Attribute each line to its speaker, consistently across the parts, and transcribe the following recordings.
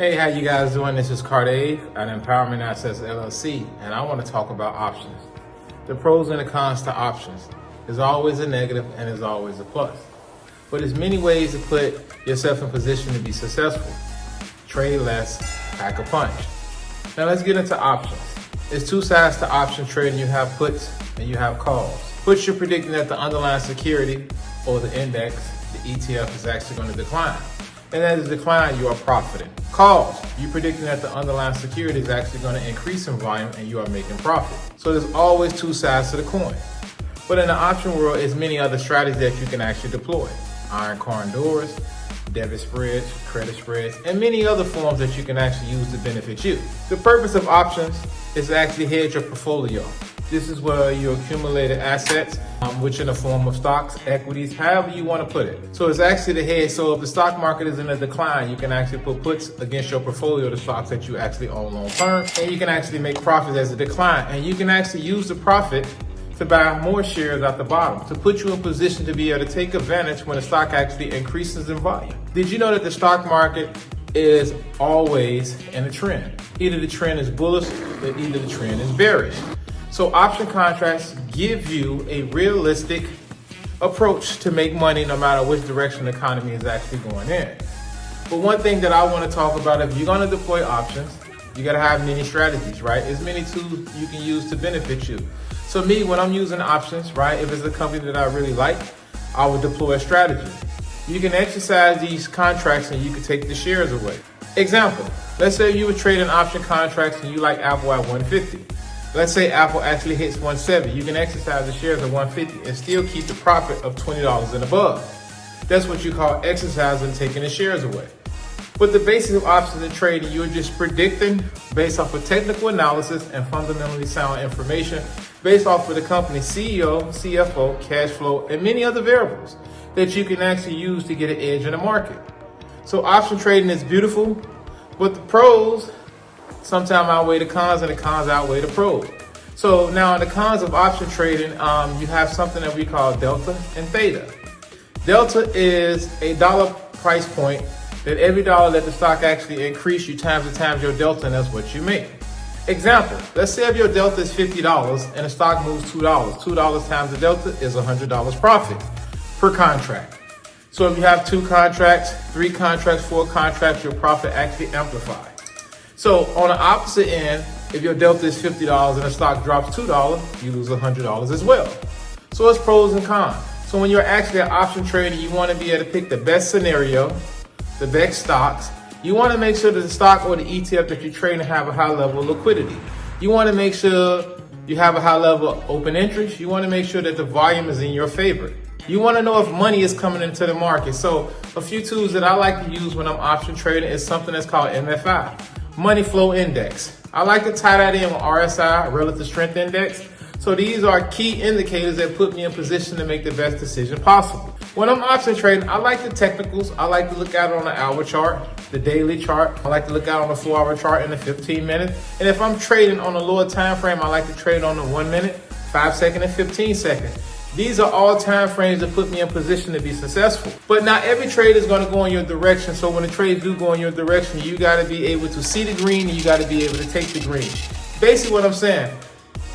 Speaker 1: Hey, how you guys doing? This is Cardave at Empowerment Assets LLC, and I want to talk about options. The pros and the cons to options. There's always a negative and there's always a plus. But there's many ways to put yourself in position to be successful. Trade less, pack a punch. Now let's get into options. There's two sides to option trading. You have puts and you have calls. Puts, you're predicting that the underlying security or the index, the ETF, is actually going to decline. And as it declines, you are profiting. Calls, you're predicting that the underlying security is actually going to increase in volume and you are making profit. So there's always two sides to the coin. But in the option world, there's many other strategies that you can actually deploy. Iron condors, debit spreads, credit spreads, and many other forms that you can actually use to benefit you. The purpose of options is to actually hedge your portfolio. This is where you accumulated assets, which in the form of stocks, equities, however you want to put it. So it's actually the hedge. So if the stock market is in a decline, you can actually put puts against your portfolio, the stocks that you actually own long term, and you can actually make profits as it decline. And you can actually use the profit to buy more shares at the bottom to put you in position to be able to take advantage when the stock actually increases in volume. Did you know that the stock market is always in a trend? Either the trend is bullish or either the trend is bearish. So option contracts give you a realistic approach to make money no matter which direction the economy is actually going in. But one thing that I want to talk about, if you're going to deploy options, you got to have many strategies, right? There's many tools you can use to benefit you. So me, when I'm using options, right, if it's a company that I really like, I would deploy a strategy. You can exercise these contracts and you can take the shares away. Example, let's say you were trading option contracts and you like Apple at 150. Let's say Apple actually hits 170. You can exercise the shares at 150 and still keep the profit of $20 and above. That's what you call exercising, taking the shares away. But the basics of options and trading, you're just predicting based off of technical analysis and fundamentally sound information based off of the company's CEO, CFO, cash flow, and many other variables that you can actually use to get an edge in the market. So option trading is beautiful, but the pros sometimes outweigh the cons and the cons outweigh the pros. So now in the cons of option trading, you have something that we call delta and theta. Delta is a dollar price point that every dollar that the stock actually increase, you times your delta, and that's what you make. Example, let's say if your delta is $50 and the stock moves $2. $2 times the delta is $100 profit per contract. So if you have 2 contracts, 3 contracts, 4 contracts, your profit actually amplifies. So on the opposite end, if your delta is $50 and the stock drops $2, you lose $100 as well. So it's pros and cons. So when you're actually an option trader, you want to be able to pick the best scenario, the best stocks. You want to make sure that the stock or the ETF that you're trading have a high level of liquidity. You want to make sure you have a high level of open interest. You want to make sure that the volume is in your favor. You want to know if money is coming into the market. So a few tools that I like to use when I'm option trading is something that's called MFI, Money Flow Index. I like to tie that in with RSI, Relative Strength Index. So these are key indicators that put me in position to make the best decision possible. When I'm option trading, I like the technicals. I like to look at it on the hour chart, the daily chart. I like to look out on the 4-hour chart and the 15-minute. And if I'm trading on a lower time frame, I like to trade on the 1 minute, 5 second, and 15 second. These are all time frames that put me in position to be successful. But not every trade is going to go in your direction. So when the trades do go in your direction, you got to be able to see the green and you got to be able to take the green. Basically what I'm saying,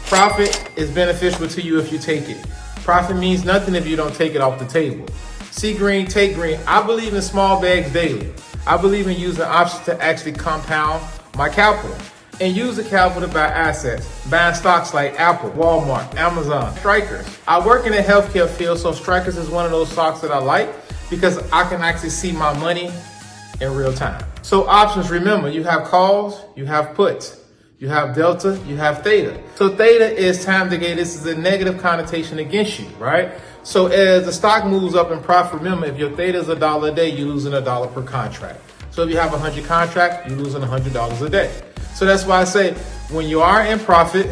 Speaker 1: profit is beneficial to you if you take it. Profit means nothing if you don't take it off the table. See green, take green. I believe in small bags daily. I believe in using options to actually compound my capital and use the capital to buy assets, buying stocks like Apple, Walmart, Amazon, Strikers. I work in the healthcare field, so Strikers is one of those stocks that I like because I can actually see my money in real time. So options, remember, you have calls, you have puts. You have delta, you have theta. So theta is time to gain. This is a negative connotation against you, right? So as the stock moves up in profit, remember, if your theta is $1 a day, you're losing $1 per contract. So if you have 100 contracts, you're losing $100 a day. So that's why I say when you are in profit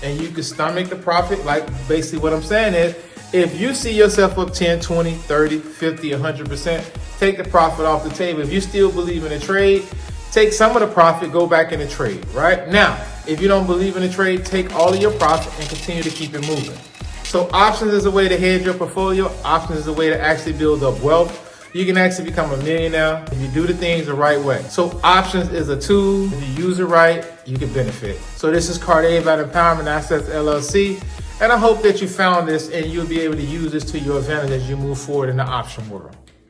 Speaker 1: and you can stomach the profit, like basically what I'm saying is, if you see yourself up 10, 20, 30, 50, 100%, take the profit off the table. If you still believe in the trade, take some of the profit, go back in the trade, right? Now, if you don't believe in the trade, take all of your profit and continue to keep it moving. So options is a way to hedge your portfolio. Options is a way to actually build up wealth. You can actually become a millionaire if you do the things the right way. So options is a tool. If you use it right, you can benefit. So this is Cardave at Empowerment Assets LLC. And I hope that you found this and you'll be able to use this to your advantage as you move forward in the option world.